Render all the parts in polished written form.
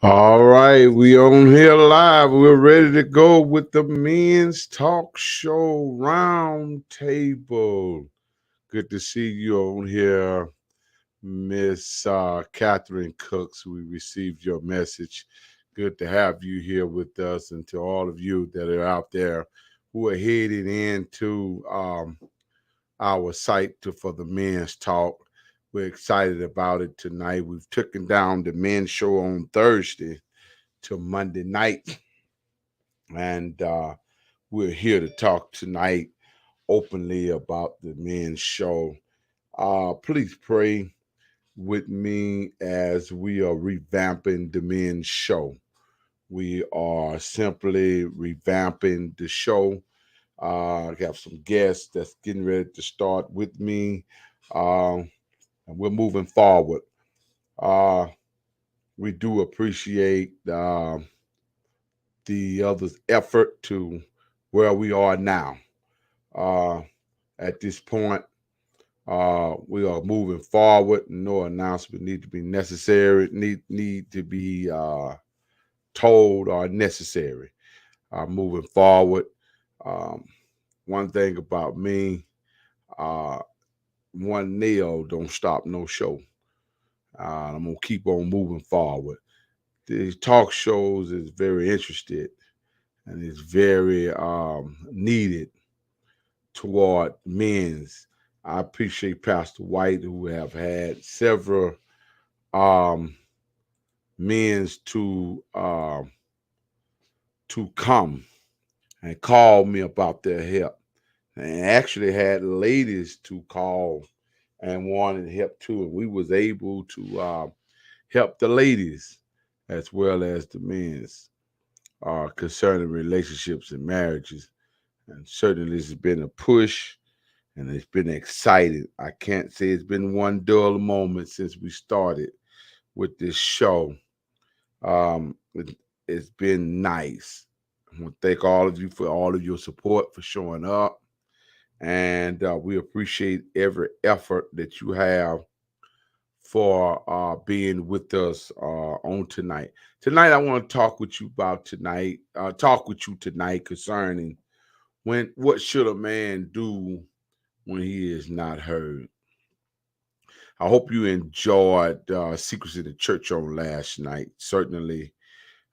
All right, we on here live. We're ready to go with the men's talk show round table. Good to see you on here, Miss Catherine Cooks. We received your message. Good to have you here with us, and to all of you that are out there who are heading into our site for the men's talk. We're excited about it tonight. We've taken down the men's show on Thursday to Monday night. And we're here to talk tonight openly about the men's show. Please pray with me as we are revamping the men's show. We are simply revamping the show. I have some guests that's getting ready to start with me, and we're moving forward. Uh, we do appreciate the other's effort to where we are now. Uh, at this point, we are moving forward. No announcement need to be necessary. Need to be told or necessary. Moving forward. Um, One thing about me, uh, one nail don't stop no show. I'm gonna keep on moving forward. These talk shows is very interested and is very needed toward men's. I appreciate Pastor White, who have had several um, men's to come and call me about their help, and actually had ladies to call and wanted help too, and we was able to help the ladies as well as the men's concerning relationships and marriages. And certainly, this has been a push and it's been excited. I can't say it's been one dull moment since we started with this show. It's been nice. I want to thank all of you for all of your support for showing up, and we appreciate every effort that you have for being with us on tonight. Tonight, I want to talk with you about tonight. Talk with you tonight concerning when what should a man do when he is not heard. I hope you enjoyed Secrets of the Church on last night. Certainly,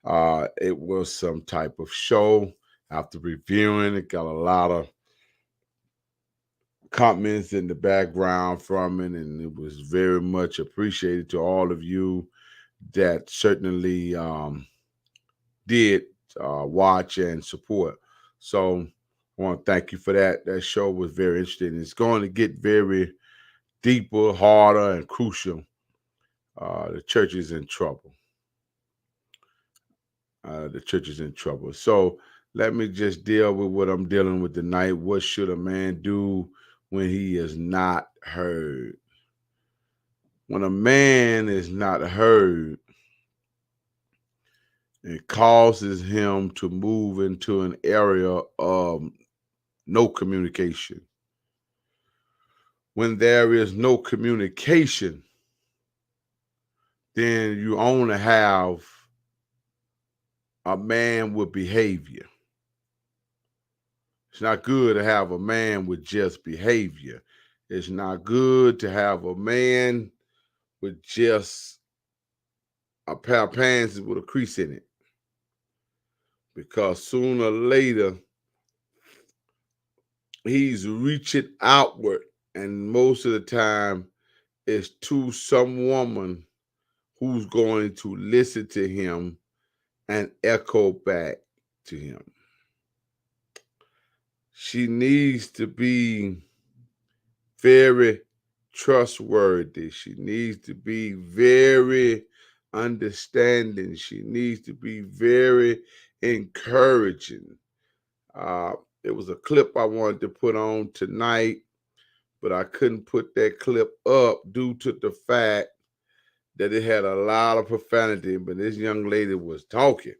it was some type of show. After reviewing it, got a lot of comments in the background from it, and it was very much appreciated to all of you that certainly did watch and support. So I want to thank you for that. That show was very interesting. It's going to get very deeper, harder, and crucial. The church is in trouble. The church is in trouble. So let me just deal with what I'm dealing with tonight. What should a man do when he is not heard? When a man is not heard, it causes him to move into an area of no communication. When there is no communication, then you only have a man with behavior. It's not good to have a man with just behavior. It's not good to have a man with just a pair of pants with a crease in it. Because sooner or later, he's reaching outward. And most of the time, it's to some woman who's going to listen to him and echo back to him. She needs to be very trustworthy. She needs to be very understanding. She needs to be very encouraging. Uh, it was a clip I wanted to put on tonight, but I couldn't put that clip up due to the fact that it had a lot of profanity. But this young lady was talking,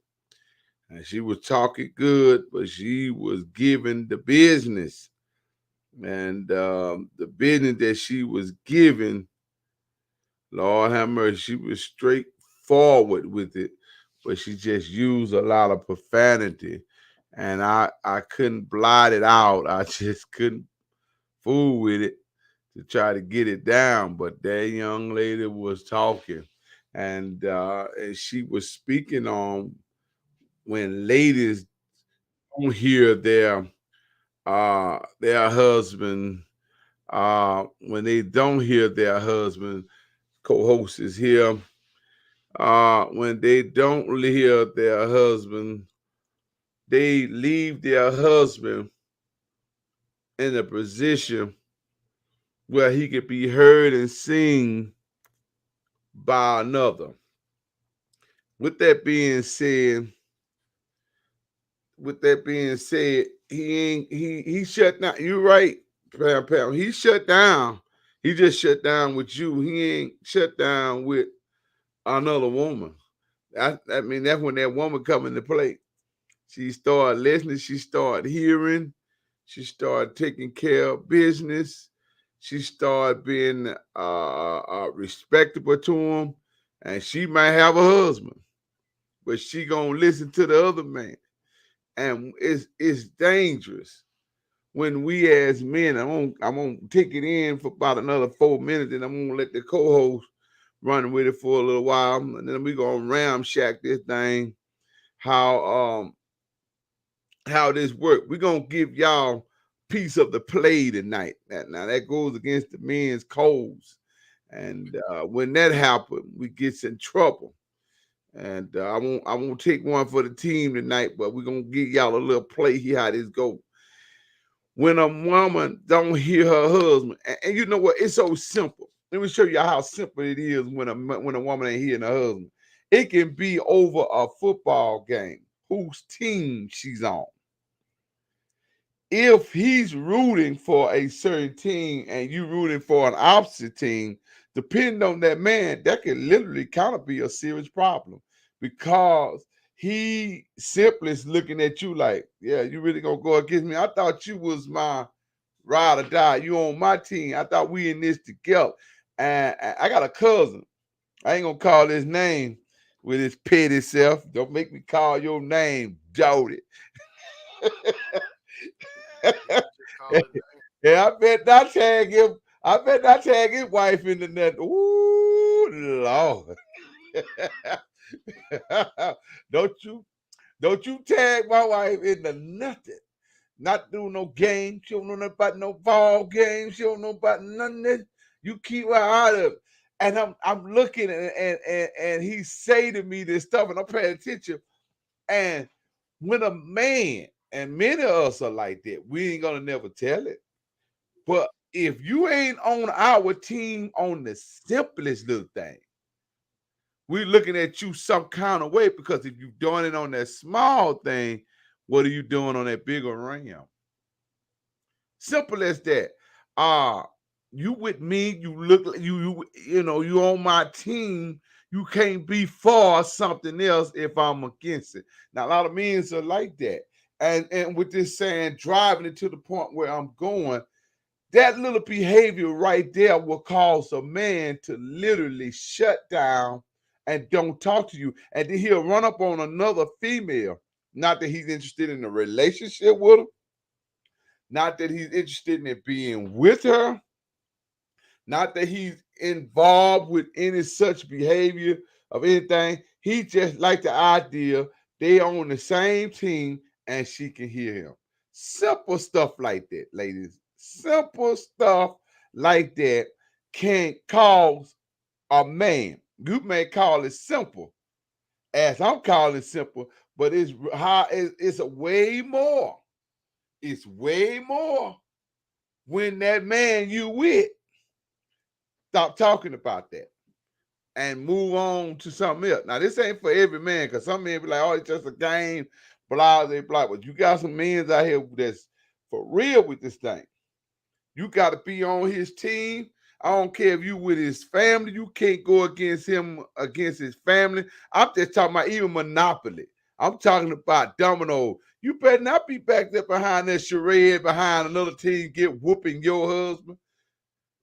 and she was talking good, but she was giving the business. And the business that she was giving, Lord have mercy, she was straightforward with it. but she just used a lot of profanity, and I couldn't blot it out. I just couldn't fool with it to try to get it down. But that young lady was talking, and she was speaking on when ladies don't hear their husband, when they don't hear their husband. Co-host is here. When they don't hear their husband, they leave their husband in a position where he could be heard and seen by another. With that being said, he shut down. You're right, Pam Pam. He shut down. He just shut down with you. He ain't shut down with another woman. I mean, that's when that woman come into play. She started listening. She started hearing. She started taking care of business. She started being respectable to him, and she might have a husband, but she gonna listen to the other man, and it's dangerous when we as men. I'm gonna take it in for about another 4 minutes, and I'm gonna let the co-host run with it for a little while, and then we gonna ramshack this thing. How how this work. We're gonna give y'all piece of the play tonight. Now that goes against the men's codes. And when that happens, we get in trouble. And I won't take one for the team tonight, but we're gonna give y'all a little play here how this go. When a woman don't hear her husband, and you know what, it's so simple. Let me show you how simple it is when a woman ain't hearing her husband. It can be over a football game, whose team she's on. If he's rooting for a certain team and you rooting for an opposite team, depending on that man, that can literally kind of be a serious problem because he simply is looking at you like, yeah, you really gonna go against me? I thought you was my ride or die. You on my team. I thought we in this together. And I got a cousin. I ain't gonna call his name with his petty self. Don't make me call your name, Jody. Yeah, I bet not tag him. I bet not tag his wife into that. Ooh, Lord. don't you don't you tag my wife into nothing. Not do no game. She don't know nothing about no ball game. She don't know about none of this. You keep her out of it. And I'm looking and he say to me this stuff, and I'm paying attention. And when a man, and many of us are like that, we ain't gonna never tell it. But if you ain't on our team on the simplest little thing, we looking at you some kind of way because if you're doing it on that small thing, what are you doing on that bigger ram? Simple as that. Uh you with me, you look like you on my team. You can't be for something else if I'm against it. Now, a lot of men are like that. And with this saying, driving it to the point where I'm going, that little behavior right there will cause a man to literally shut down and don't talk to you. And then he'll run up on another female. Not that he's interested in a relationship with her, not that he's interested in it being with her, not that he's involved with any such behavior of anything. He just like the idea they on the same team and she can hear him. Simple stuff like that, ladies. Simple stuff like that can cause a man. You may call it simple, as I'm calling it simple, but it's a way more. It's way more when that man you with stop talking about that and move on to something else. Now, this ain't for every man, because some men be like, oh, it's just a game, blah, blah, blah. But you got some men out here that's for real with this thing. You got to be on his team. I don't care if you with his family. You can't go against him, against his family. I'm just talking about even Monopoly. I'm talking about domino. You better not be back there behind that charade behind another team get whooping your husband.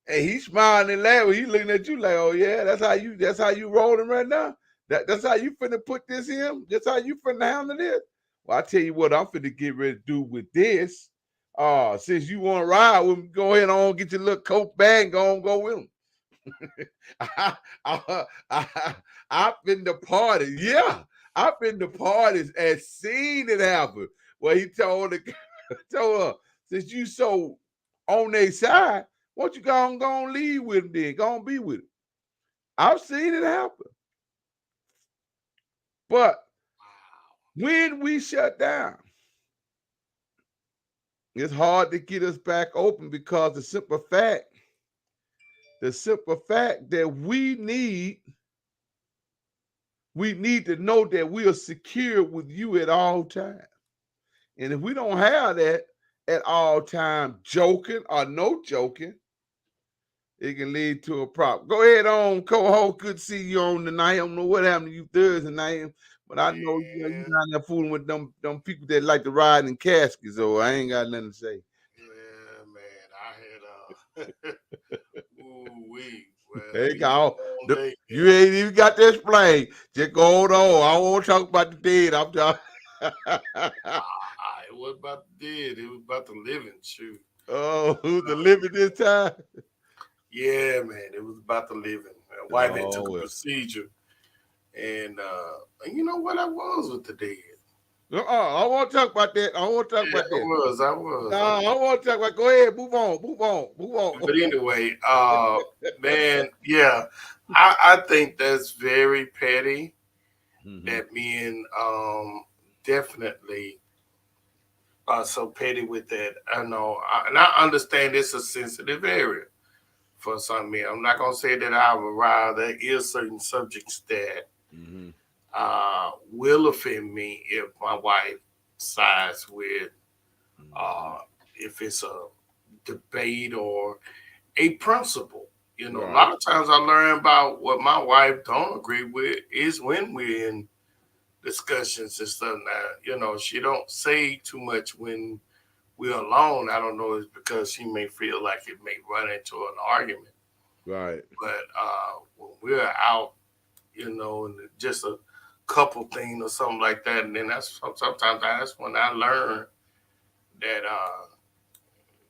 And he's smiling and laughing. He's looking at you like, oh yeah, that's how you rolling right now. That's how you finna put this in? That's how you finna handle this? Well, I tell you what, I'm finna get ready to do with this. Since you want to ride with me, go ahead on, get your little coat bag and go with him. I, I, I've been to parties. Yeah, I've been to parties and seen it happen. Where he told told her, since you so on their side, why don't you go and leave with him then? Go and be with him. I've seen it happen. But when we shut down, it's hard to get us back open because the simple fact that we need to know that we are secure with you at all times. And if we don't have that at all times, joking or no joking, it can lead to a problem. Go ahead on, co-host. Good to see you on tonight. I don't know what happened to you Thursday night, but I know you down there fooling with them people that like to ride in caskets, so I ain't got nothing to say. Yeah, man, I had ooh-wee. Well, Hey, you ain't even got to explain. Just go on. I won't talk about the dead. I'm talking. It wasn't about the dead. It was about the living. Shoot. Oh, who's the living this time? Yeah, man, it was about the living. My wife had took a procedure, and you know what I was with the dead. I won't talk about that. I won't talk about that. I was. No, I won't talk about. Go ahead, move on. But anyway, man, yeah, I think that's very petty. Mm-hmm. That men definitely are so petty with that. I know, and I understand it's a sensitive area for some men. I'm not gonna say that I've arrived. There is certain subjects that will offend me if my wife sides with, if it's a debate or a principle. You know, a lot of times I learn about what my wife don't agree with is when we're in discussions and stuff. Now, you know, she don't say too much when we're alone. I don't know, it's because she may feel like it may run into an argument. Right. But when we're out, you know, and just a couple thing or something like that, and then sometimes that's when I learn that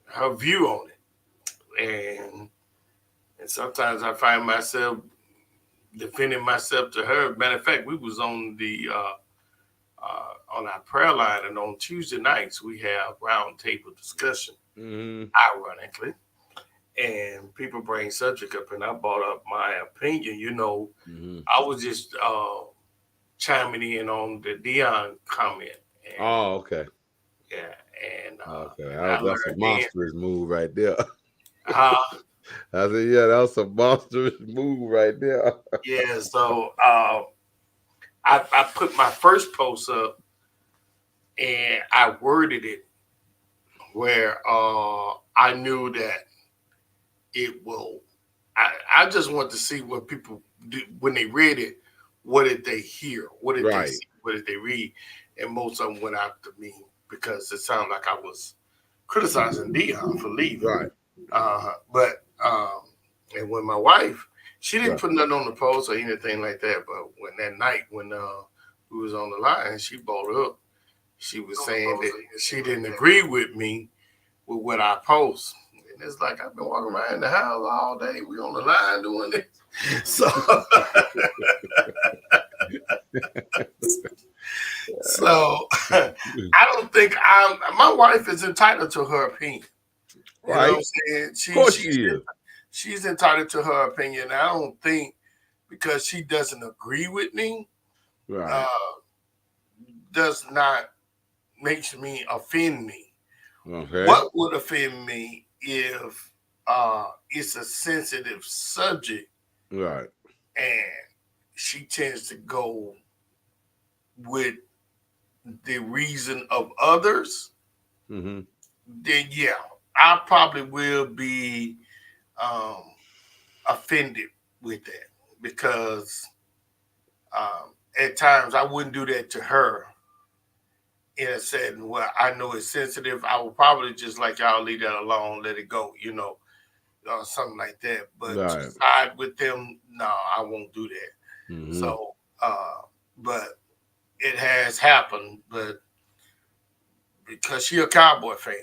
her view on it, and sometimes I find myself defending myself to her. Matter of fact, we was on the on our prayer line, and on Tuesday nights we have round table discussion, ironically, and people bring subject up, and I brought up my opinion. You know, I was just chiming in on the Dion comment. And, okay. Yeah, and okay, that's a monstrous move right there. I said, yeah, that was a monstrous move right there. Yeah, so I put my first post up, and I worded it where I knew that it will. I just want to see what people do when they read it. What did they hear? What did they see? What did they read? And most of them went after me because it sounded like I was criticizing Dion for leaving. Right. But and when my wife, she didn't put nothing on the post or anything like that. But when that night when we was on the line, she brought up. She was saying that she didn't agree with me with what I post. And it's like I've been walking around in the house all day. We on the line doing this. So so I don't think my wife is entitled to her opinion. You know what I'm saying? Of course she is. She's entitled to her opinion. I don't think because she doesn't agree with me, does not makes me offend me. Okay. What would offend me if it's a sensitive subject, right? And she tends to go with the reason of others. Then yeah, I probably will be offended with that because at times I wouldn't do that to her in a setting where I know it's sensitive. I would probably just like y'all leave that alone, let it go, you know, something like that. But to side with them, no, I won't do that. So has happened, but because she's a Cowboy fan,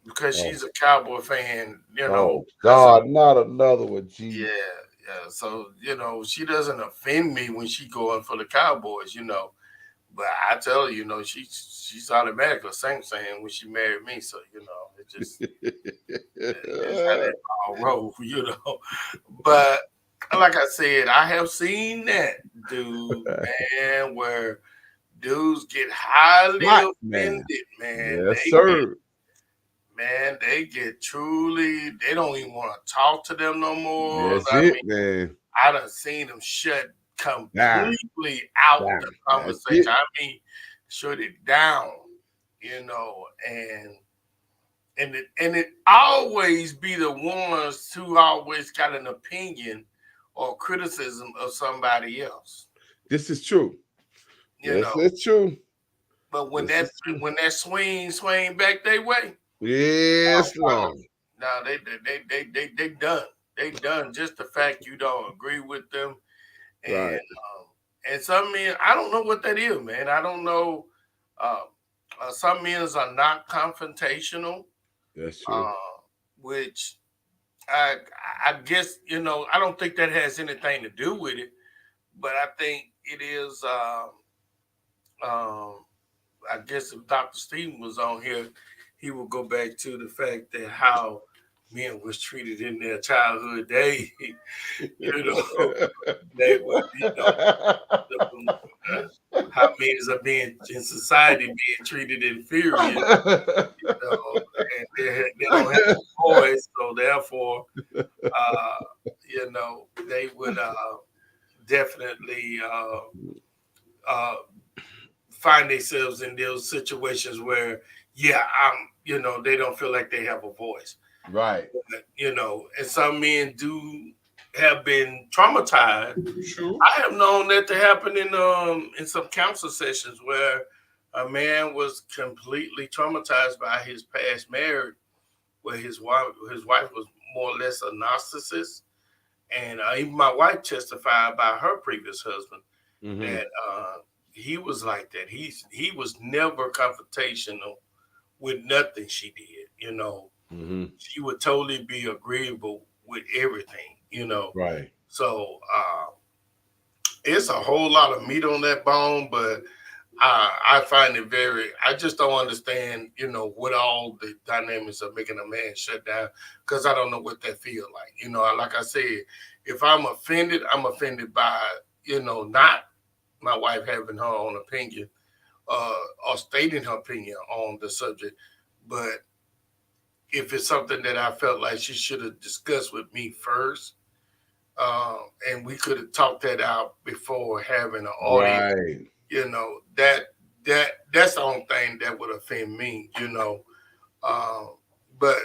because she's a Cowboy fan, you know. Oh God, not another one, G. Yeah. So she doesn't offend me when she going for the Cowboys, But I tell her, she's automatically a Saints fan when she married me. So it just that's how that all roll, But like I said, I have seen that dude, man, where dudes get highly Hot, offended, man. Yes, sir. They get truly, they don't even want to talk to them no more. That's it, man. I done seen them shut Down. completely out the That's conversation. it. I mean, shut it down, and it always be the ones who always got an opinion or criticism of somebody else. This is true. It's true. But when that swing back their way, yes, Lord. No, they done. They done. Just the fact you don't agree with them, and Right. And some men, I don't know what that is, man. I don't know. Some men are not confrontational. That's true. Which I guess I don't think that has anything to do with it, but I think it is. I guess if Dr. Stephen was on here, he would go back to the fact that how men was treated in their childhood days. They were, how men are being in society being treated inferior. And they don't have a voice, so therefore, they would definitely find themselves in those situations where, they don't feel like they have a voice. Right. But, and some men do have been traumatized. True. I have known that to happen in some counsel sessions where a man was completely traumatized by his past marriage, where his wife was more or less a narcissist. And even my wife testified about her previous husband that he was like that. He was never confrontational with nothing she did. She would totally be agreeable with everything. Right. So it's a whole lot of meat on that bone, but I find it I just don't understand, what all the dynamics of making a man shut down, because I don't know what that feel like. Like I said, if I'm offended by, not my wife having her own opinion or stating her opinion on the subject, but if it's something that I felt like she should have discussed with me first, and we could have talked that out before having an audience, right. That's the only thing that would offend me, but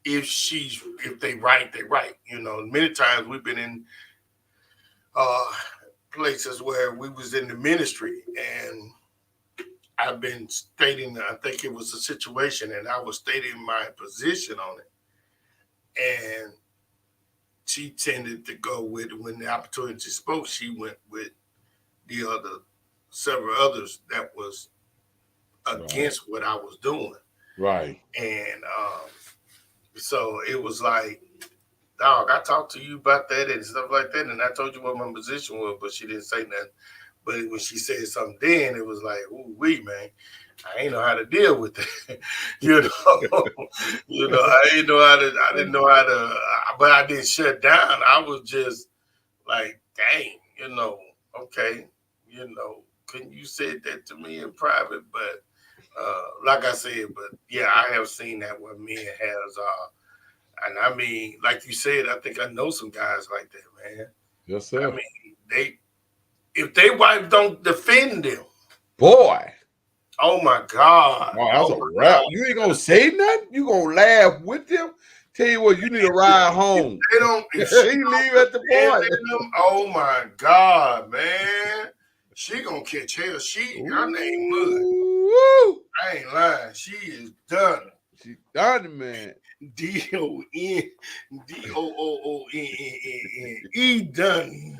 if they right, they right. Many times we've been in places where we was in the ministry, and I've been stating, I think it was a situation, and I was stating my position on it. And she tended to go with, when the opportunity spoke, she went with several others that was against what I was doing. Right. And so it was like, dog, I talked to you about that and stuff like that, and I told you what my position was, but she didn't say nothing. But when she said something then, it was like, ooh, man, I ain't know how to deal with that. I didn't know how to, but I didn't shut down. I was just like, dang, okay, couldn't you said that to me in private? But like I said, but yeah, I have seen that where men has, and I mean, like you said, I think I know some guys like that, man. Yes, sir. I mean, if they wife don't defend them, boy. Oh my God. Oh, that's a wrap. You ain't gonna say nothing? You gonna laugh with them? Tell you what, you need to ride home. They don't if he leave at the point. Oh my God, man. She gonna catch hell. Her name Mud. I ain't lying. She is done. She done it, man. Doonne done.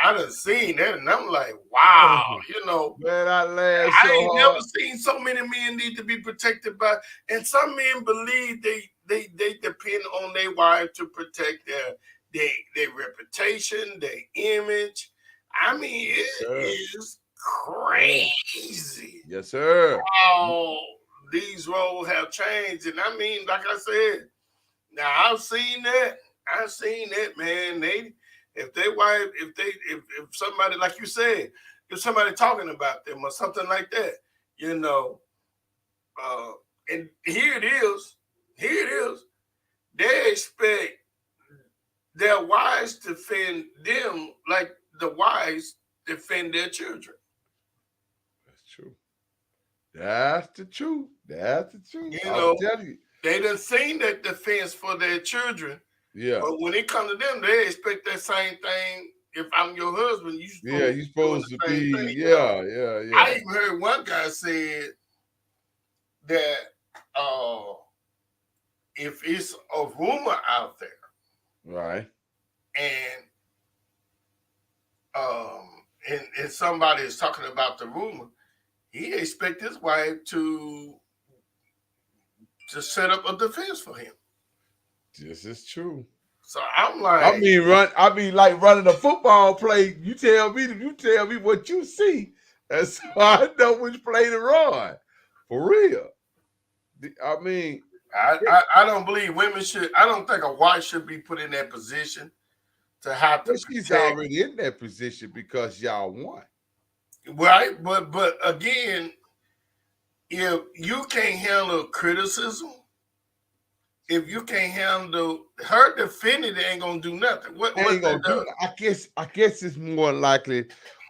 I done seen that, and I'm like, wow, Man, I laughed so I ain't hard. never seen so many men need to be protected by, and some men believe they depend on their wife to protect their reputation, their image. I mean, it is crazy. Yes, sir. How these roles have changed, and I mean, like I said, now I've seen that. I've seen that, man. If they wife, if somebody, like you said, if somebody talking about them or something like that, you know, and here it is. They expect their wives to defend them like the wives defend their children. That's true. That's the truth. That's the truth. You I'll know, tell you. they done seen that defense for their children. Yeah. But when it comes to them, they expect that same thing. If I'm your husband, you supposed to be. Thing, yeah. I even heard one guy said that if it's a rumor out there, right, and somebody is talking about the rumor, he expect his wife to set up a defense for him. This is true. So I'm like, I mean, like running a football play. You tell me what you see, and so I know which play to run. For real. I mean, I don't believe women should. I don't think a wife should be put in that position to have to. She's already in that position because y'all won, right? But again, if you can't handle criticism, if you can't handle her defending, it ain't gonna do nothing. What ain't gonna do? I guess it's more likely.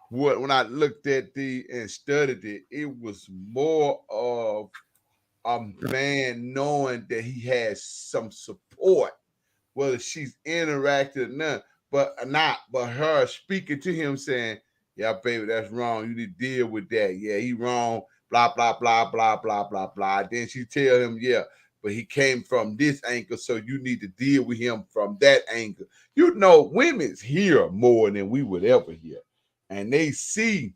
When I looked at and studied it, it was more of a man knowing that he has some support, whether she's interacted or not, but her speaking to him saying, "Yeah, baby, that's wrong. You need to deal with that. Yeah, he wrong. Blah blah blah blah blah blah blah." Then she tell him, "Yeah, but he came from this angle, so you need to deal with him from that angle." You know, women's hear more than we would ever hear, and they see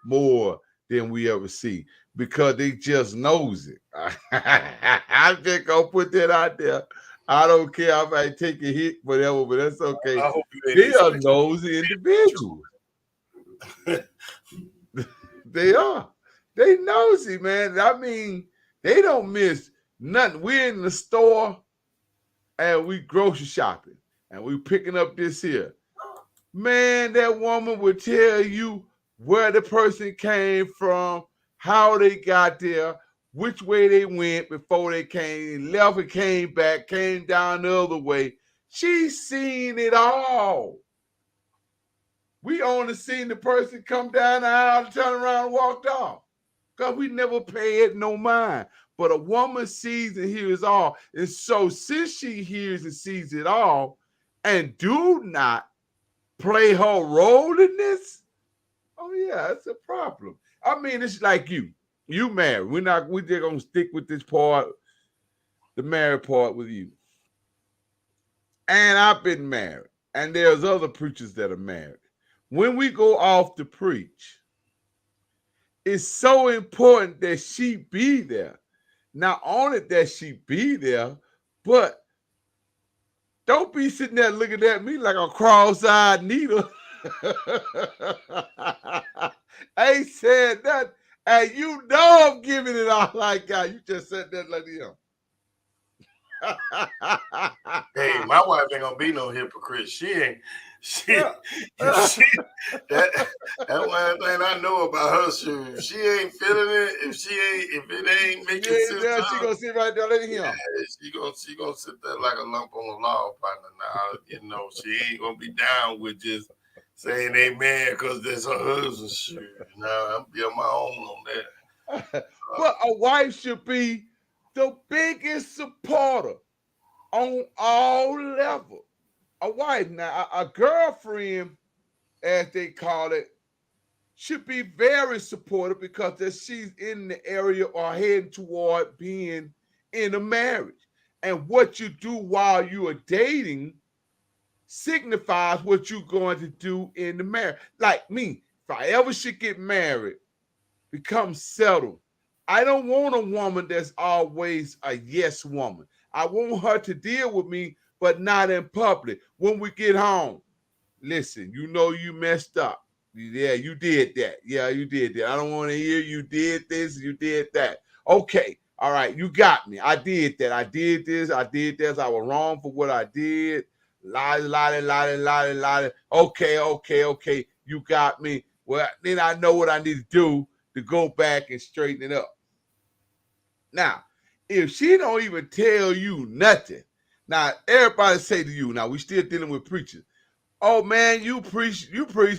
more than we ever see because they just knows it. I'm just gonna put that out there. I don't care if I take a hit, whatever, but that's okay. They are nosy individuals. They are. They nosy, man. I mean, they don't miss nothing. We're in the store and we grocery shopping and we picking up this here. Man, that woman would tell you where the person came from, how they got there, which way they went before they came, left and came back, came down the other way. She's seen it all. We only seen the person come down the aisle, turn around, and walked off. Because we never paid no mind. But a woman sees and hears all. And so since she hears and sees it all and do not play her role in this, oh yeah, it's a problem. I mean, it's like you married. We're just gonna stick with this part, the married part with you. And I've been married, and there's other preachers that are married. When we go off to preach, it's so important that she be there. Not only that she be there, but don't be sitting there looking at me like a cross-eyed needle. I ain't said that, and you know I'm giving it all I got. You just said that like him. Hey, my wife ain't gonna be no hypocrite. That one thing I know about her. If she ain't feeling it, if it ain't making sense, she gonna sit right there letting him. Yeah, she gonna sit there like a lump on a log, partner. Now, she ain't gonna be down with just saying amen because that's her husband's shoe. Now I'm be on my own on that. But a wife should be the biggest supporter on all levels. A wife, now a girlfriend, as they call it, should be very supportive because that she's in the area or heading toward being in a marriage. And what you do while you are dating signifies what you're going to do in the marriage. Like me, if I ever should get married, become settled, I don't want a woman that's always a yes woman. I want her to deal with me, but not in public. When we get home, listen, you know you messed up. Yeah, you did that. Yeah, you did that. I don't want to hear you did this, you did that. Okay, all right, you got me. I did that. I did this. I did this. I was wrong for what I did. Lie. Okay, okay. You got me. Well, then I know what I need to do to go back and straighten it up. Now, if she don't even tell you nothing, now everybody say to you, now we still dealing with preachers. Oh man, you preach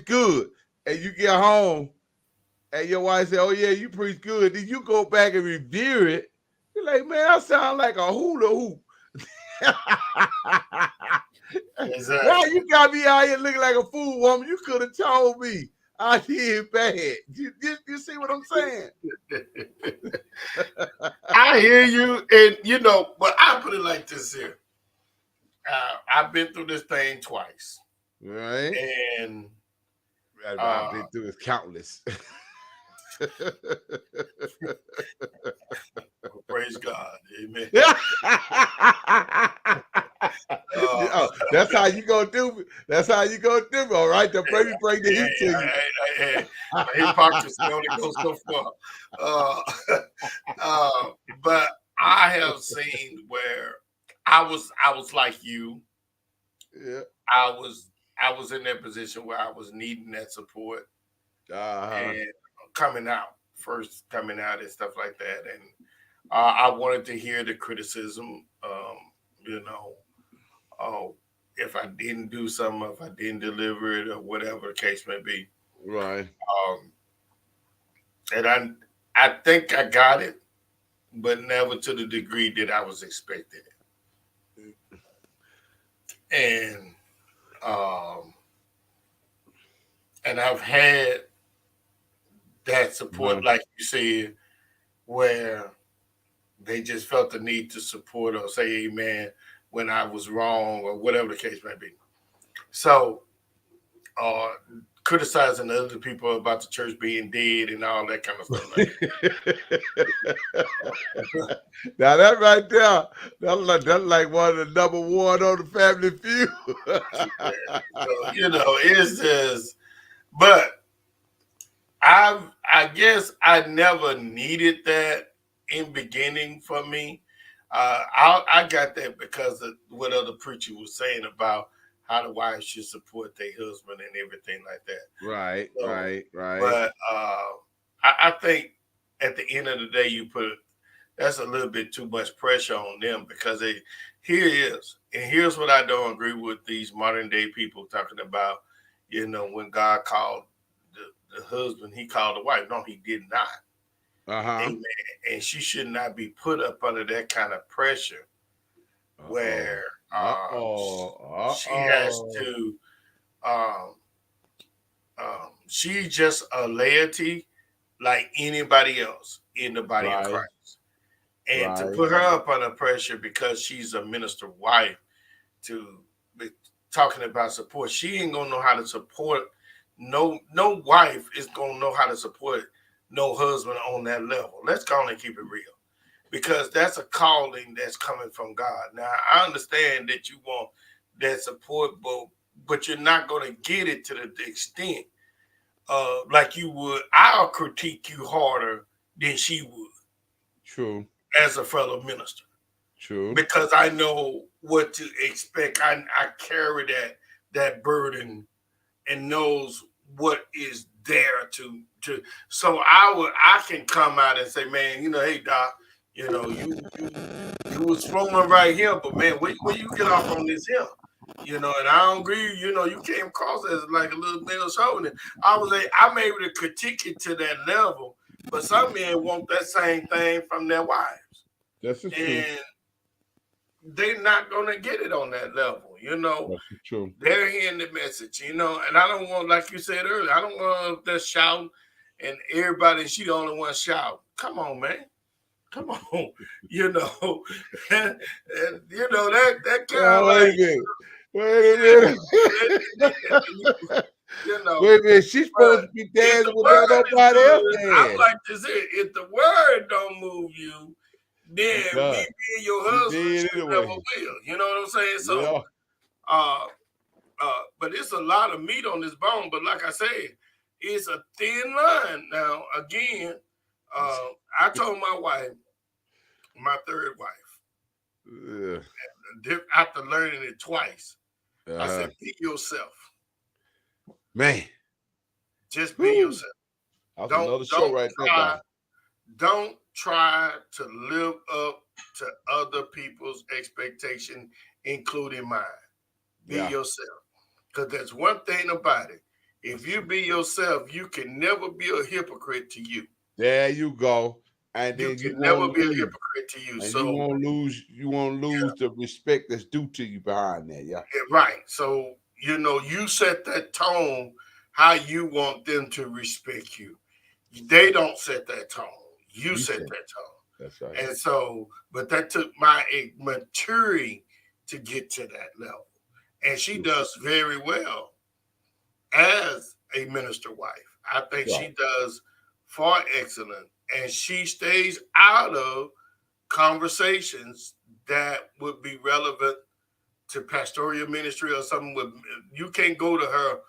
good. And you get home and your wife say, oh yeah, you preach good. Then you go back and review it. You're like, man, I sound like a hula hoop. Exactly. Now you got me out here looking like a fool woman. You could have told me I did bad. You see what I'm saying? I hear you, and but I put it like this here. I've been through this thing twice, Right? and I've been through it countless. praise God, amen. That's how you gonna do me. That's how you gonna do me. All right, the baby bring the heat to you. My hypocrisy only goes so far. But I have seen where I was like you. Yeah. I was in that position where I was needing that support and coming out and stuff like that, and I wanted to hear the criticism. If I didn't do something, if I didn't deliver it, or whatever the case may be. Right. And I think I got it, but never to the degree that I was expecting it. And I've had that support, like you said, where they just felt the need to support or say amen when I was wrong or whatever the case may be. So, criticizing other people about the church being dead and all that kind of stuff. Now that right there, that's like one of the number one on the Family Feud. So, it's just, but I guess I never needed that in beginning for me. I got that because of what other preacher was saying about how the wives should support their husband and everything like that. Right. But I think at the end of the day, that's a little bit too much pressure on them because here's what I don't agree with these modern day people talking about, when God called the husband, he called the wife. No, he did not. Amen. And she should not be put up under that kind of pressure where she has to she's just a laity like anybody else in the body of Christ. And to put her up under pressure because she's a minister wife to be talking about support, she ain't gonna know how to support. No wife is gonna know how to support no husband on that level. Let's go and keep it real, because that's a calling that's coming from God. Now I understand that you want that support, but you're not going to get it to the extent like you would. I'll critique you harder than she would. True. As a fellow minister. True. Because I know what to expect. I carry that burden and knows what is there to so I can come out and say, man, hey Doc, you was flowing right here, but man, where you get off on this here? And I don't agree, you came across as like a little male chauvinist. I'm able to critique it to that level, but some men want that same thing from their wives. That's true. And they're not gonna get it on that level. That's true. They're hearing the message, and I don't want, like you said earlier, I don't want to shout and everybody, she the only one shout. Come on, man. Come on, and, that kind of Wait a like, minute. Wait a minute. Wait a minute. She's supposed to be dancing without nobody else I'm dance. like this here. If the word don't move you, then me being your husband should never will. You know what I'm saying? So, but it's a lot of meat on this bone. But like I said, it's a thin line. Now, again, I told my wife, my third wife, after learning it twice, I said, be yourself. Man. Just be yourself. Don't try to live up to other people's expectation, including mine. Be yourself. Because there's one thing about it. If you be yourself, you can never be a hypocrite to you. There you go. And then you can never be a hypocrite to you. And so you won't lose the respect that's due to you behind that. Yeah. Right. So, you set that tone how you want them to respect you. They don't set that tone. You set that tone. That's right. And so, but that took my maturity to get to that level. And she does very well as a minister wife. I think she does far excellent. And she stays out of conversations that would be relevant to pastoral ministry or something. You can't go to her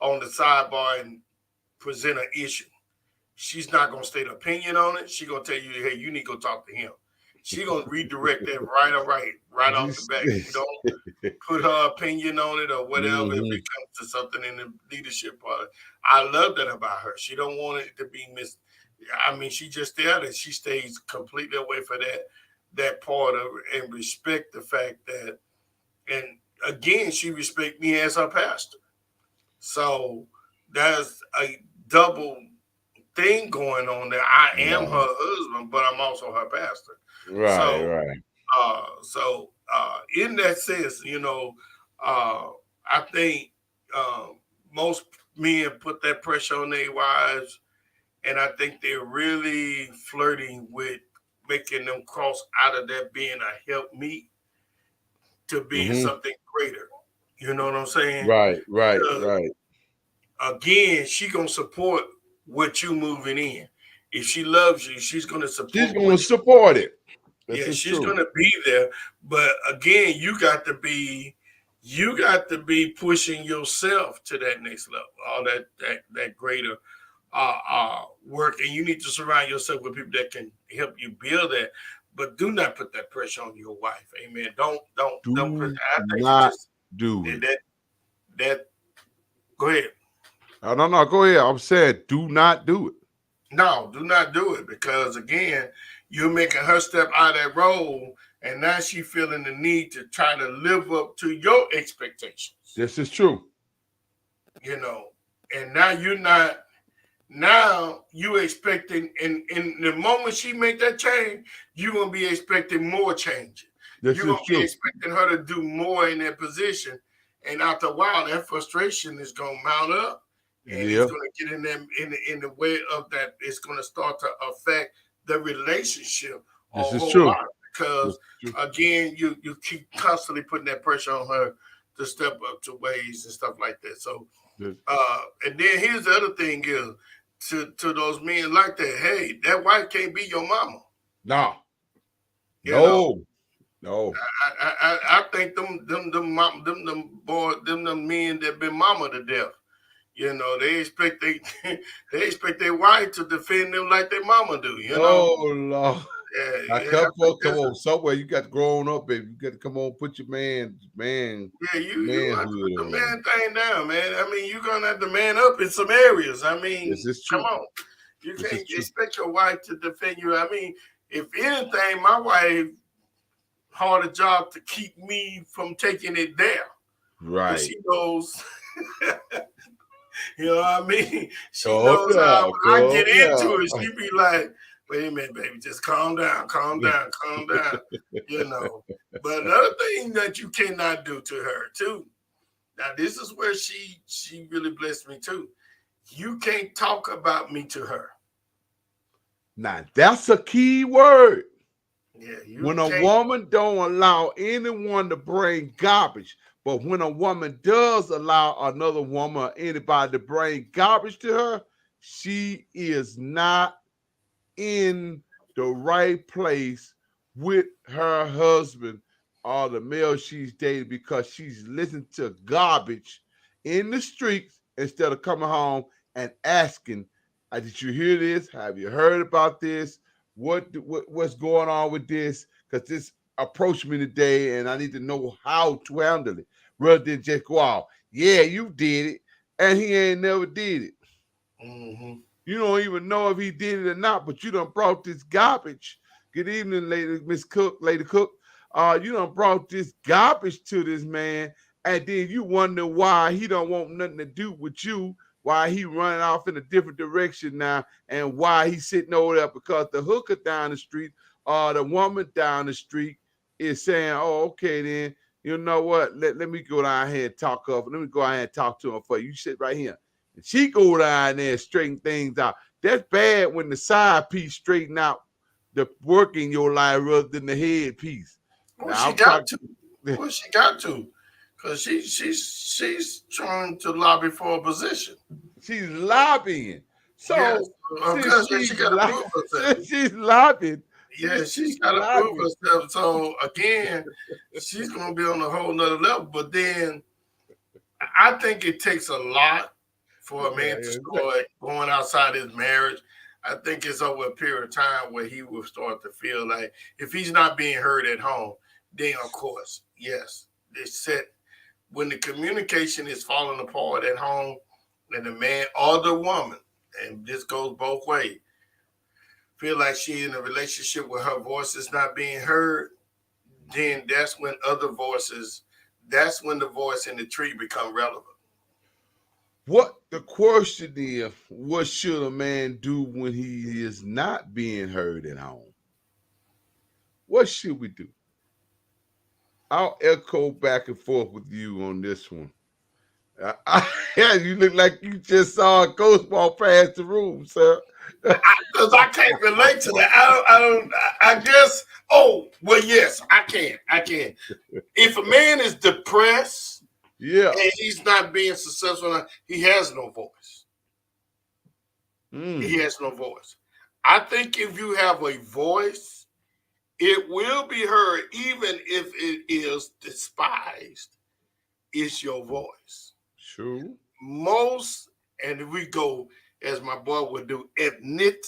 on the sidebar and present an issue. She's not going to state an opinion on it. She's going to tell you, hey, you need to go talk to him. She's going to redirect that right off the bat. You don't put her opinion on it or whatever if it comes to something in the leadership part. I love that about her. She don't want it to be she just there that she stays completely away from that part of it and respect the fact that, and again, she respect me as her pastor. So there's a double thing going on there. I am her husband, but I'm also her pastor. Right. So in that sense, I think most men put that pressure on their wives, and I think they're really flirting with making them cross out of that being a helpmeet to being something greater. You know what I'm saying? Right. Again, she gonna support what you moving in. If she loves you, she's gonna support. She's gonna support it. She's gonna be there. But again, you got to be pushing yourself to that next level, all that greater work, and you need to surround yourself with people that can help you build that. But do not put that pressure on your wife. Amen. Don't put that. Go ahead. No. Go ahead. I'm saying, do not do it. No, do not do it, because again, you're making her step out of that role, and now she's feeling the need to try to live up to your expectations. This is true. And now you're not. Now you expecting, and in the moment she make that change, you're gonna be expecting more change. You're gonna be expecting her to do more in that position, and after a while, that frustration is gonna mount up, and it's gonna get in them in the way of that. It's gonna start to affect the relationship. This is true. Because again, you keep constantly putting that pressure on her to step up to ways and stuff like that. So, and then here's the other thing is, to those men like that, hey, that wife can't be your mama. No. I think them men that been mama to death. They expect their wife to defend them like their mama do. Oh Lord. Come on, somewhere you got to grow up, baby. You got to come on, put your man. Yeah, you have to put the man thing down, man. I mean, you're gonna have to man up in some areas. I mean, come on, you can't expect your wife to defend you. I mean, if anything, my wife hard a job to keep me from taking it there. Right. She knows. You know what I mean? She knows how when I get into it, she be like, wait a minute, baby, just calm down, calm down, calm down. You know. But another thing that you cannot do to her too. Now this is where she really blessed me too. You can't talk about me to her. Now that's a key word. Yeah, you When a can't. woman don't allow anyone to bring garbage, but when a woman does allow another woman or anybody to bring garbage to her, she is not in the right place with her husband or the male she's dating because she's listening to garbage in the streets instead of coming home and asking, did you hear this? Have you heard about this? What's going on with this? Because this approached me today and I need to know how to handle it rather than just go out. Yeah, you did it, and he ain't never did it. Mm-hmm. You don't even know if he did it or not, but you done brought this garbage. Good evening, Miss Cook, Lady Cook. You done brought this garbage to this man, and then you wonder why he don't want nothing to do with you, why he running off in a different direction now, and why he sitting over there because the hooker down the street or the woman down the street is saying, oh, okay, then, you know what? Let me go down here and talk up. Let me go out here and talk to him for you. You sit right here. And she go down there and straighten things out. That's bad when the side piece straighten out the work in your life rather than the head piece. Well, Now, she got to. Well, she got to, because she's trying to lobby for a position. She's lobbying. So Yes, since she got to prove herself. since she's lobbying, Yeah, she's got to prove herself. So again, she's gonna be on a whole nother level. But then I think it takes a lot for a man to start going outside his marriage. I think it's over a period of time where he will start to feel like if he's not being heard at home, then of course, yes, they set when the communication is falling apart at home, and the man or the woman, and this goes both ways, feel like she's in a relationship where her voice is not being heard, then that's when that's when the voice in the tree become relevant. What the question is, what should a man do when he is not being heard at home? What should we do? I'll echo back and forth with you on this one. Yeah, you look like you just saw a ghost walk past the room, sir. Because I can't relate to that. I guess. Oh well, yes, I can. If a man is depressed, Yeah, and he's not being successful, he has no voice. He has no voice. I think if you have a voice, it will be heard, even if it is despised. It's your voice. true. Most, and we go as my boy would do, ethnicity.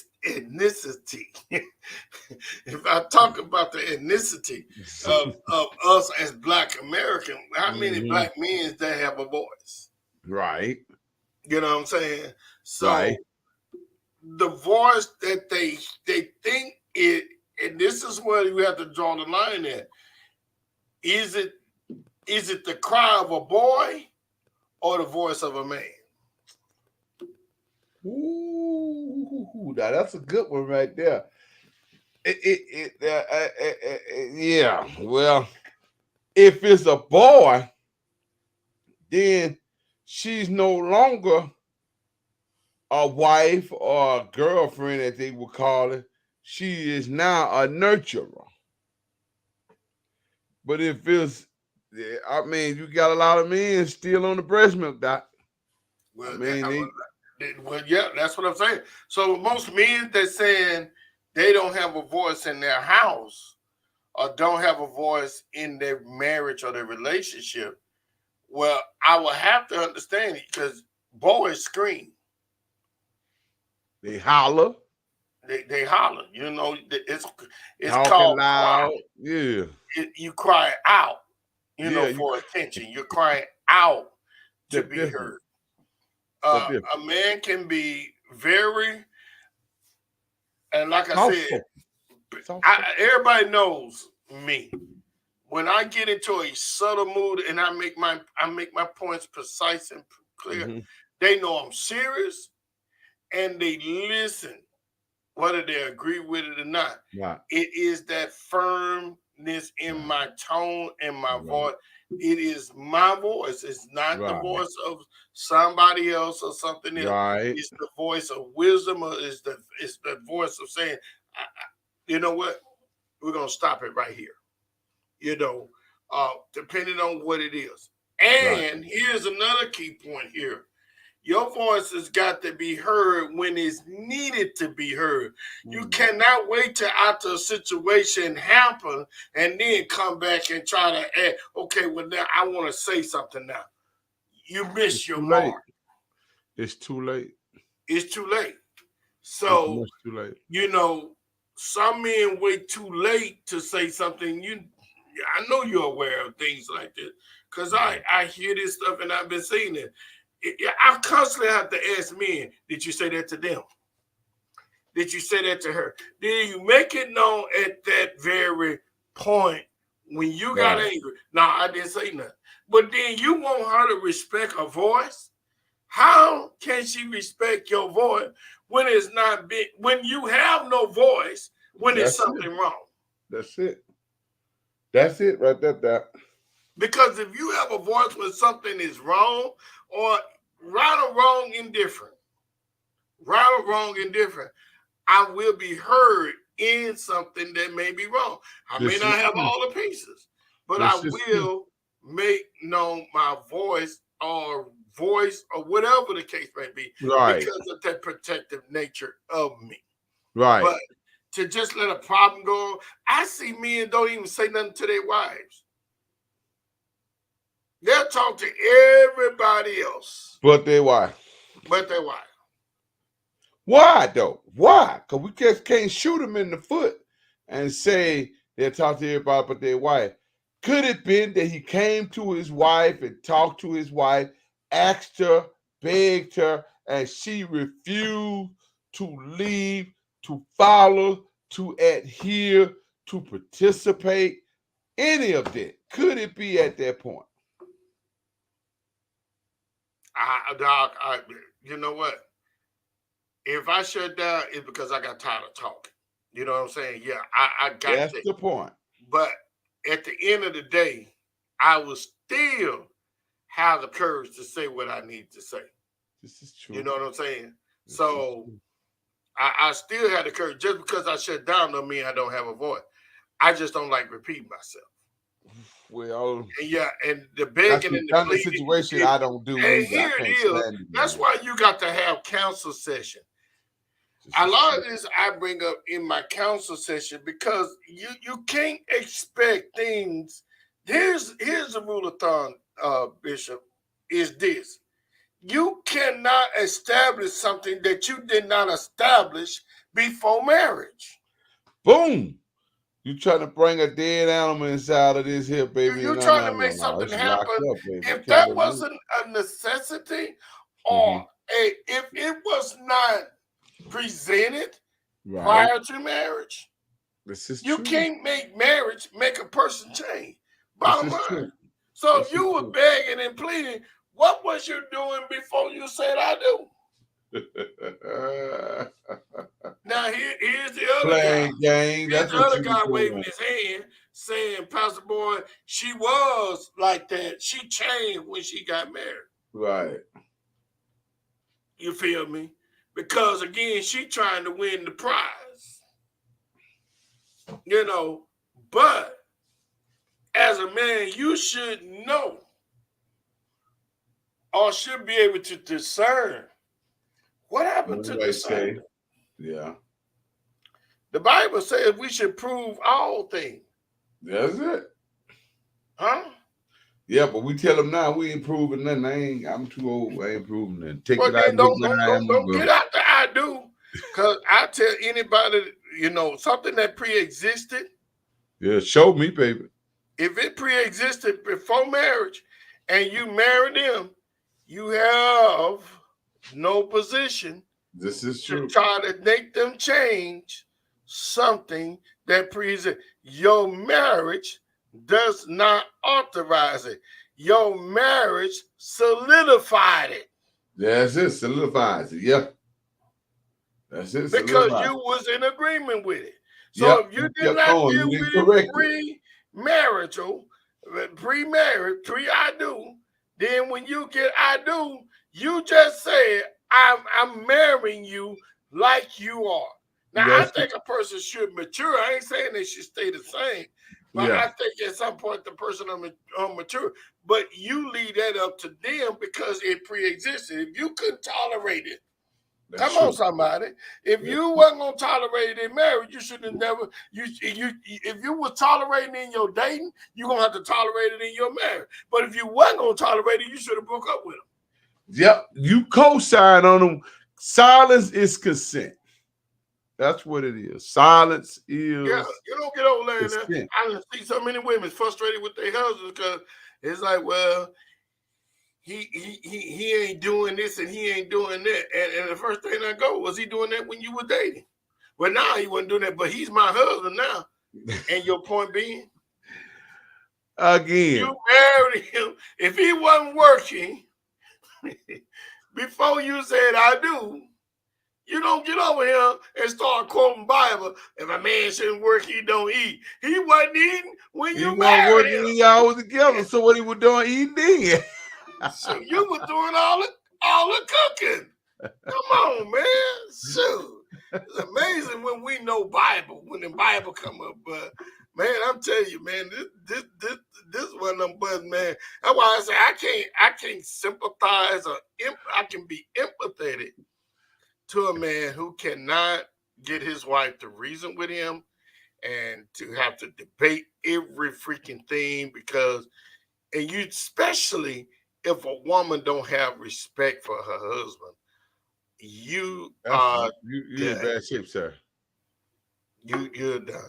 If I talk about the ethnicity of us as Black American, how many Black men that have a voice? Right. You know what I'm saying? So right. the voice that they think it, and this is where you have to draw the line at. Is it the cry of a boy or the voice of a man? Ooh, now that's a good one right there. Yeah. Well, if it's a boy, then she's no longer a wife or a girlfriend, as they would call it. She is now a nurturer. But if it's, I mean, you got a lot of men still on the breast milk, Doc. Well, yeah, that's what I'm saying. So most men that saying they don't have a voice in their house or don't have a voice in their marriage or their relationship, well, I will have to understand it because boys scream. They holler. They holler. You know, it's talking called loud. cry. Yeah. You cry out, you know, for attention. You're crying out to be heard. A man can be very, and like I said, everybody knows me. When I get into a subtle mood and I make my points precise and clear, they know I'm serious and they listen whether they agree with it or not. Right. It is that firmness in my tone and my voice. It is my voice. It's not the voice of somebody else or something else. Right. It's the voice of wisdom, or it's the voice of saying, you know what? We're gonna stop it right here. You know, depending on what it is. And here's another key point here. Your voice has got to be heard when it's needed to be heard. You cannot wait till after a situation happens and then come back and try to add, okay, well, now I want to say something now. You miss your mark. It's too late. It's too late. So, it's too late. You know, some men wait too late to say something. I know you're aware of things like this because I hear this stuff and I've been seeing it. I constantly have to ask men, did you say that to them? Did you say that to her? Did you make it known at that very point when you got angry? No, I didn't say nothing. But then you want her to respect her voice? How can she respect your voice when it's not big, when you have no voice, when there's something wrong? That's it. That's it right there. Because if you have a voice when something is wrong, or right or wrong, indifferent, I will be heard in something that may be wrong. I may not have all the pieces, but I will make known my voice or whatever the case may be, because of that protective nature of me. Right. But to just let a problem go, I see men don't even say nothing to their wives. They'll talk to everybody else. But their wife. Why though? Why? Because we just can't shoot them in the foot and say they'll talk to everybody but their wife. Could it been that he came to his wife and talked to his wife, asked her, begged her, and she refused to leave, to follow, to adhere, to participate? Any of that? Could it be at that point? Doc, you know what? If I shut down, it's because I got tired of talking. You know what I'm saying? Yeah, I got That's the point. But at the end of the day, I will still have the courage to say what I need to say. This is true. You know what I'm saying? So I still have the courage. Just because I shut down don't mean I don't have a voice. I just don't like repeating myself. Well, and the begging and the pleading, situation I don't do. And here it is. That's why you got to have counsel session. A lot of this I bring up in my counsel session because you can't expect things. Here's the rule of thumb, Bishop, is this. You cannot establish something that you did not establish before marriage. Boom. You trying to bring a dead animal inside of this here, baby. You're trying to make something happen. If that wasn't a necessity, or if it was not presented prior to marriage, you can't make marriage make a person change. Bottom line. So if you were begging and pleading, what was you doing before you said I do? Now here's the other guy. Here's the other guy waving his hand saying, Pastor Boy, she was like that. She changed when she got married. Right. You feel me? Because again, she trying to win the prize. You know, but as a man, you should know or should be able to discern what happened to discernment. Yeah. The Bible says we should prove all things. That's it. Huh? Yeah, but we tell them now we ain't proving nothing. I'm too old. I ain't proving nothing. Take it out. Don't get out the I do. Because I tell anybody, something that pre-existed. Yeah, show me, baby. If it pre-existed before marriage and you marry them, you have no position. This is true. To try to make them change something that pre-existed. Your marriage does not authorize it. Your marriage solidified it. That's it. Solidifies it. Yeah. That's it. because you was in agreement with it. So Yep, if you you did kept not going. deal You with didn't it correct it. pre-marital, pre-marriage, pre-I do, then when you get I do, you just said, I'm marrying you like you are. Now, I That's think a person should mature. I ain't saying they should stay the same, but yeah. I think at some point the person will mature. But you leave that up to them because it pre-existed. If you couldn't tolerate it, That's come true. on, somebody. If That's you wasn't gonna tolerate it in marriage, you should have never. If you was tolerating in your dating, you gonna have to tolerate it in your marriage. But if you wasn't gonna tolerate it, you should have broke up with him. Yep, you co-sign on them. Silence is consent. That's what it is. Silence Yeah, is you don't get over there. consent. I done see so many women frustrated with their husbands because it's like, well, he ain't doing this and he ain't doing that. And the first thing I go, was he doing that when you were dating? Well, now he wasn't doing that, but he's my husband now. And your point being, Again, you married him. If he wasn't working before you said I do, you don't get over here and start quoting Bible. If a man shouldn't work, he don't eat. He wasn't eating when he you wasn't married working. him. Y'all was together. So what he was doing? Eating then. So you were doing all the cooking. Come on, man. Shoot. It's amazing when we know Bible, when the Bible come up. But man, I'm telling you, man, this one of them buttons, man. That's why I say I can't sympathize or I can be empathetic to a man who cannot get his wife to reason with him and to have to debate every freaking thing because, and you especially if a woman don't have respect for her husband, you are you're in bad shape, sir. you're done.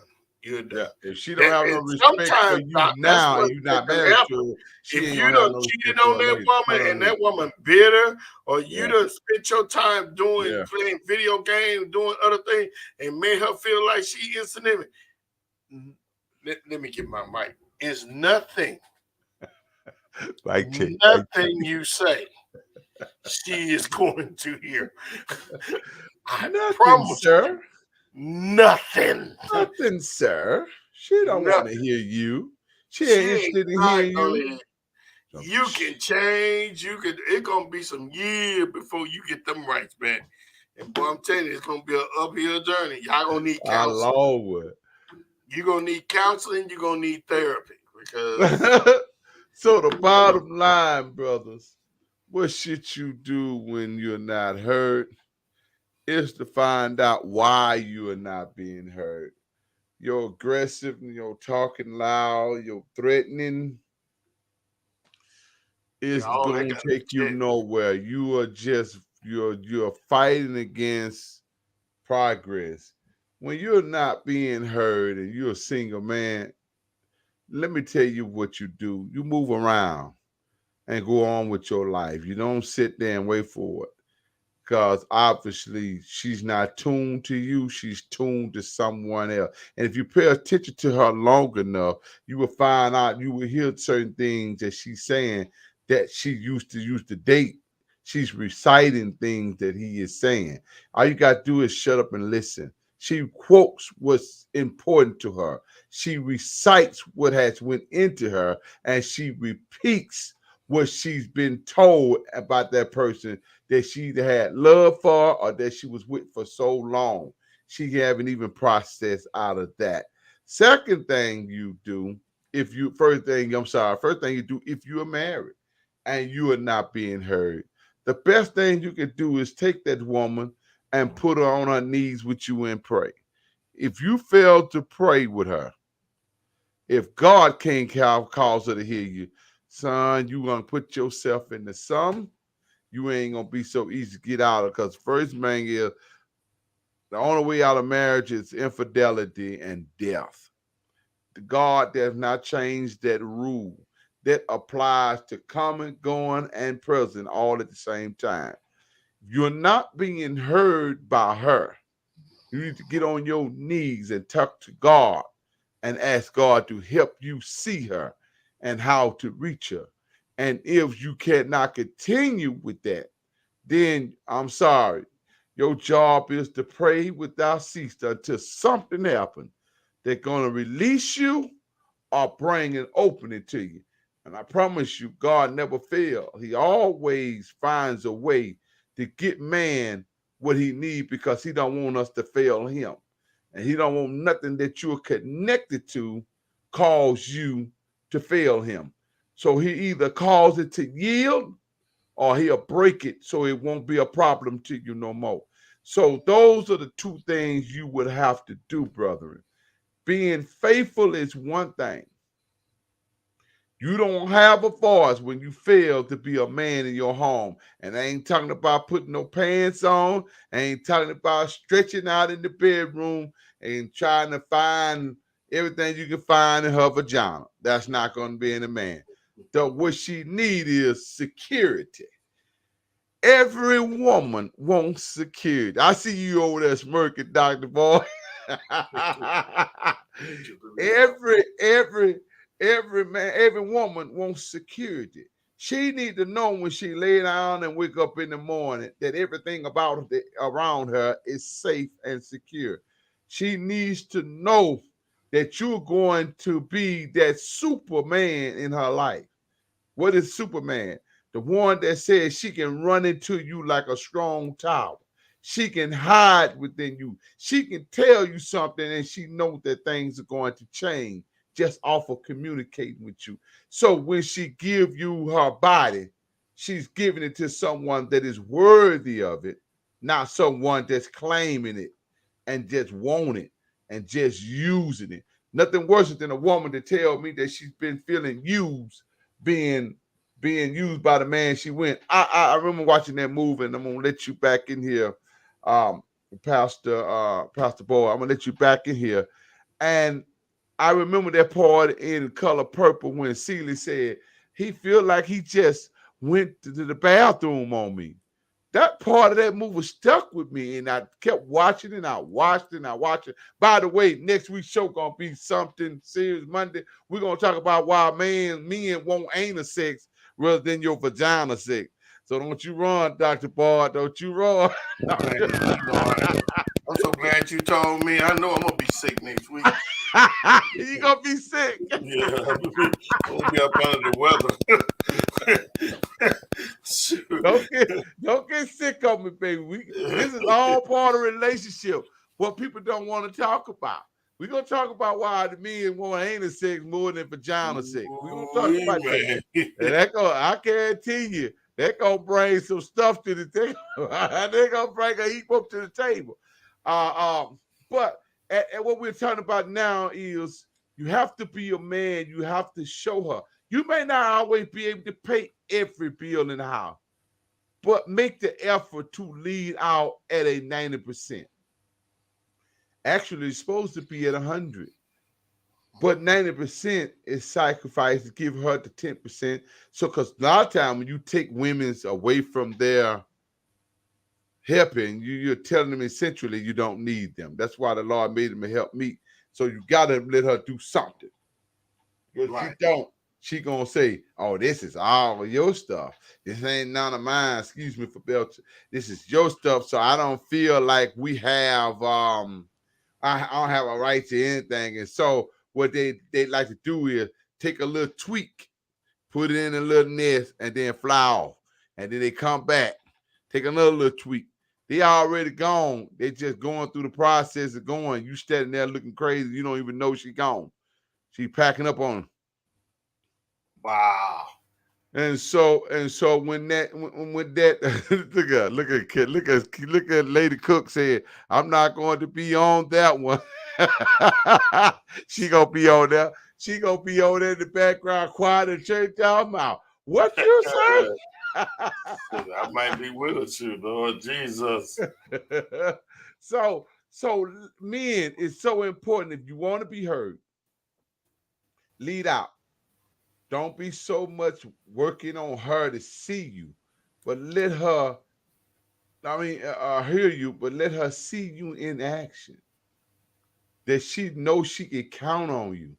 You're Yeah. done. If she don't have no And respect for sometimes you that's now what and you're not can married happen. to her, she If ain't you gonna have done no cheated respect for on her that later. woman and that woman bitter, or you Yeah. done spent your time doing Yeah. playing video games, doing other things, and made her feel like she insignificant. Let me get my mic. It's nothing. Like check. Nothing you say, she is going to hear. I Nothing, promise sir. you, nothing. Nothing, sir. She don't want to Nothing. hear you. She She ain't ain't interested in not hearing gonna you. hear. You can change. You could. It's gonna be some years before you get them rights back. And boy, I'm telling you, it's gonna be an uphill journey. Y'all gonna need Our counseling. Lord. You're gonna need counseling. You're gonna need therapy because So the bottom line, brothers, what should you do when you're not heard? Is to find out why you are not being heard. You're aggressive, you're talking loud, you're threatening. It's all that gonna kind of take you shit. nowhere. You are just you're fighting against progress. When you're not being heard and you're a single man, let me tell you what you do. You move around and go on with your life. You don't sit there and wait for it. Because obviously she's not tuned to you, she's tuned to someone else. And if you pay attention to her long enough, you will find out, you will hear certain things that she's saying that she used to date. She's reciting things that he is saying. All you got to do is shut up and listen. She quotes what's important to her. She recites what has went into her, and she repeats what she's been told about that person that she either had love for or that she was with for so long. She haven't even processed out of that. Second thing you do, first thing you do if you are married and you are not being heard, the best thing you can do is take that woman and put her on her knees with you and pray. If you fail to pray with her, if God can't cause her to hear you, son, you gonna put yourself in the sun. You ain't gonna be so easy to get out of, because first thing is the only way out of marriage is infidelity and death. God does not change that rule. That applies to coming, going, and present all at the same time. You're not being heard by her. You need to get on your knees and talk to God and ask God to help you see her and how to reach her. And if you cannot continue with that, then I'm sorry. Your job is to pray without cease until something happens. They're going to release you or bring an opening to you. And I promise you, God never fails. He always finds a way to get man what he needs because he don't want us to fail him. And he don't want nothing that you're connected to cause you to fail him. So he either cause it to yield or he'll break it so it won't be a problem to you no more. So those are the two things you would have to do, brethren. Being faithful is one thing. You don't have a voice when you fail to be a man in your home. And I ain't talking about putting no pants on. I ain't talking about stretching out in the bedroom and trying to find everything you can find in her vagina. That's not going to be in a man. What she need is security. Every woman wants security. I see you over there smirking, Dr. Boy. every woman wants security. She need to know when she lay down and wake up in the morning that everything around her is safe and secure. She needs to know that you're going to be that Superman in her life. What is Superman? The one that says she can run into you like a strong tower. She can hide within you. She can tell you something and she knows that things are going to change just off of communicating with you. So when she give you her body, she's giving it to someone that is worthy of it, not someone that's claiming it and just want it and just using it. Nothing worse than a woman to tell me that she's been feeling used, being used by the man she went. I remember watching that movie, and I'm gonna let you back in here, Pastor Boy. I'm gonna let you back in here. And I remember that part in Color Purple when Celie said he feel like he just went to the bathroom on me. That part of that movie stuck with me, and I kept watching it. I watched it. And I watched it. By the way, next week's show gonna be something serious. Monday, we're gonna talk about why men want anal sex rather than your vagina sex. So don't you run, Dr. Bard. Don't you run. I'm so glad you told me. I know I'm gonna be sick next week. You gonna be sick. Yeah, I'm gonna be up under the weather. Don't get sick on me, baby. This is all part of relationship. What people don't want to talk about. We're gonna talk about why the men want anal sex more than vagina sex. We're gonna talk about that. And I guarantee you, that gonna bring some stuff to the table. They're gonna bring a heap up to the table. But what we're talking about now is you have to be a man. You have to show her. You may not always be able to pay every bill in the house, but make the effort to lead out at a 90%. Actually, it's supposed to be at 100. But 90% is sacrifice to give her the 10%. So, because a lot of times when you take women away from their helping, you're telling them essentially you don't need them. That's why the Lord made them to help me. So you got to let her do something. If she don't, she going to say, oh, this is all of your stuff. This ain't none of mine. Excuse me for Belcher. This is your stuff. So I don't feel like we have, I don't have a right to anything. And so what they like to do is take a little tweak, put it in a little nest, and then fly off. And then they come back, take another little tweak. They already gone. They just going through the process of going. You standing there looking crazy. You don't even know she gone. She packing up on them. Wow. And so when that look at Lady Cook said, I'm not going to be on that one. She gonna be on there. She gonna be on there in the background, quiet and church out mouth. What you say? I might be with her too, Lord Jesus. So men, it's so important. If you want to be heard, lead out. Don't be so much working on her to see you, but let her, hear you, but let her see you in action. That she knows she can count on you.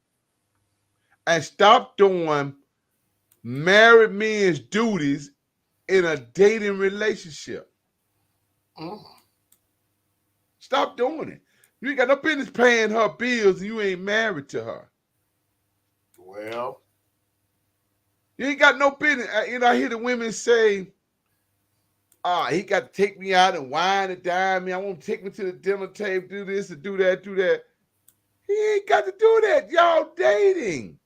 And stop doing married men's duties in a dating relationship. Stop doing it. You ain't got no business paying her bills and you ain't married to her. Well, you ain't got no business. I hear the women say, he got to take me out and wine and dine me. I want to take me to the dinner table, do this and do that, do that. He ain't got to do that. Y'all dating.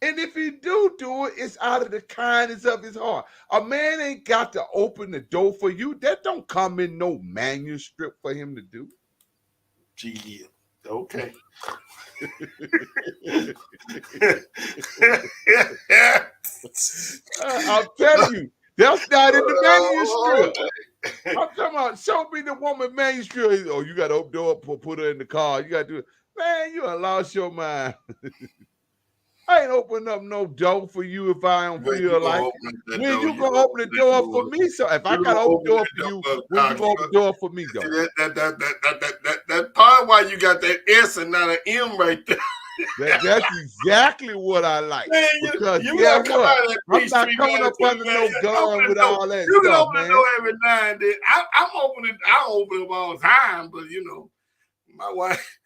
And if he do it, it's out of the kindness of his heart. A man ain't got to open the door for you. That don't come in no manuscript for him to do. Gee, okay. I'm telling you, that's not in the manuscript. I'm talking about, show me the woman manuscript. Oh, you got to open the door, put her in the car. You got to do it. Man, you done lost your mind. I ain't opening up no door for you if I don't feel like it. When you gonna open the door for me? So if I gotta open the door for you, when you gonna open the door for me, though? That part why you got that S and not an M right there. That's exactly what I like. Man, because you guess what? I'm not coming up under no gun with all that you stuff, can open man. the door every now and then. I open it all the time, but my wife.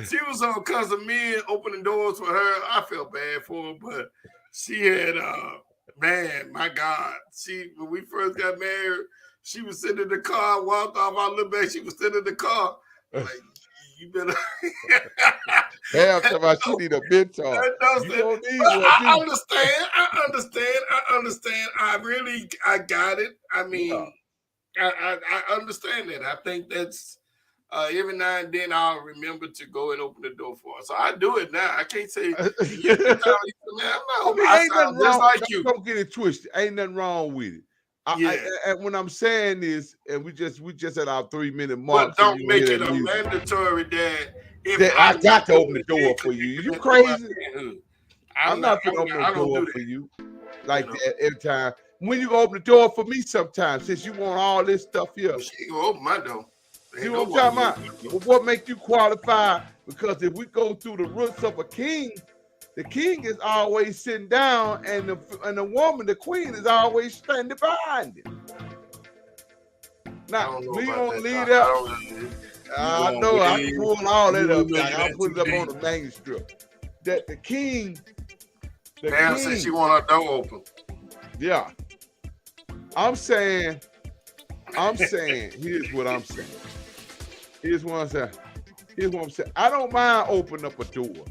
She was on cousin men opening doors for her. I felt bad for her, but she had man, my God. When we first got married, she was sitting in the car, walked off our little bag, she was sitting in the car. Like, you better Hell, she need a mentor. You don't need one. I understand. I got it. I mean, I understand that. I think that's every now and then I'll remember to go and open the door for her. So I do it now. I can't say, man, I'm not. I sound just like you. Don't get it twisted. Ain't nothing wrong with it. And when I'm saying this, and we just at our 3-minute mark. But don't make it a mandatory that I got to open the door for you. You crazy? I'm not going to open the door for you like that every time. When you open the door for me sometimes, since you want all this stuff here. She gonna open my door. You know what I'm talking about? What makes you qualify? Because if we go through the roots of a king, the king is always sitting down, and the woman, the queen, is always standing behind him. Now, we don't leave that. I know, I'm pulling all that up. I'll put it up on the manuscript. That the king. Now, since you want her door open. Yeah. I'm saying, here's what I'm saying. Here's what I'm saying. I don't mind opening up a door,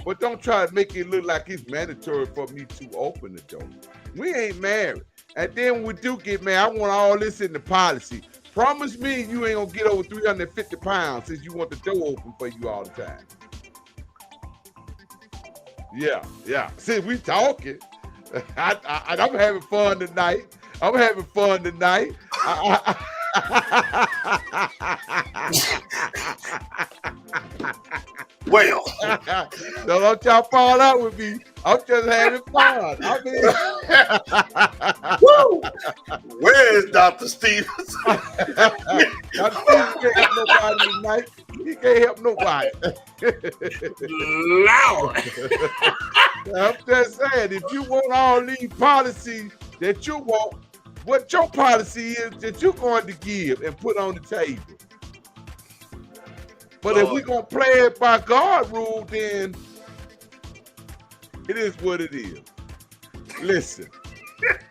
but don't try to make it look like it's mandatory for me to open the door. We ain't married. And then when we do get married, I want all this in the policy. Promise me you ain't gonna get over 350 pounds since you want the door open for you all the time. Yeah. See, we talking. I'm having fun tonight. Well, so don't y'all fall out with me. I'm just having fun. Woo! Where is Dr. Stevens? Dr. Stevens can't help nobody tonight. He can't help nobody. Loud. I'm just saying, if you want all these policies that you want, what your policy is that you're going to give and put on the table. But if we're going to play it by God rule, then it is what it is. Listen,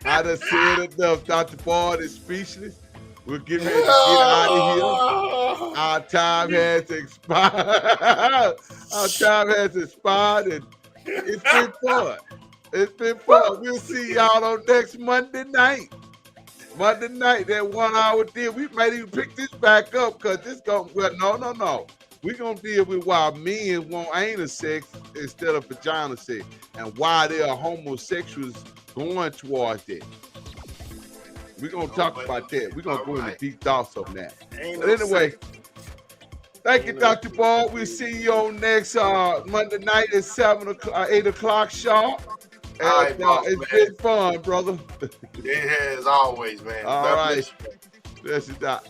I done said enough. Dr. Bard is speechless. We're getting ready to get out of here. Our time has expired. And it's been fun. We'll see y'all on next Monday night. That 1 hour deal. We might even pick this back up because this no. We're going to deal with why men want anal sex instead of vagina sex and why there are homosexuals going towards that. We're going to talk about that. We're going to go into deep thoughts on that. But anyway, thank you, Dr. Ball. We'll see you on next Monday night at 8 o'clock sharp. And, it's been fun, brother. It has always, man. All right. Bless you, Doc.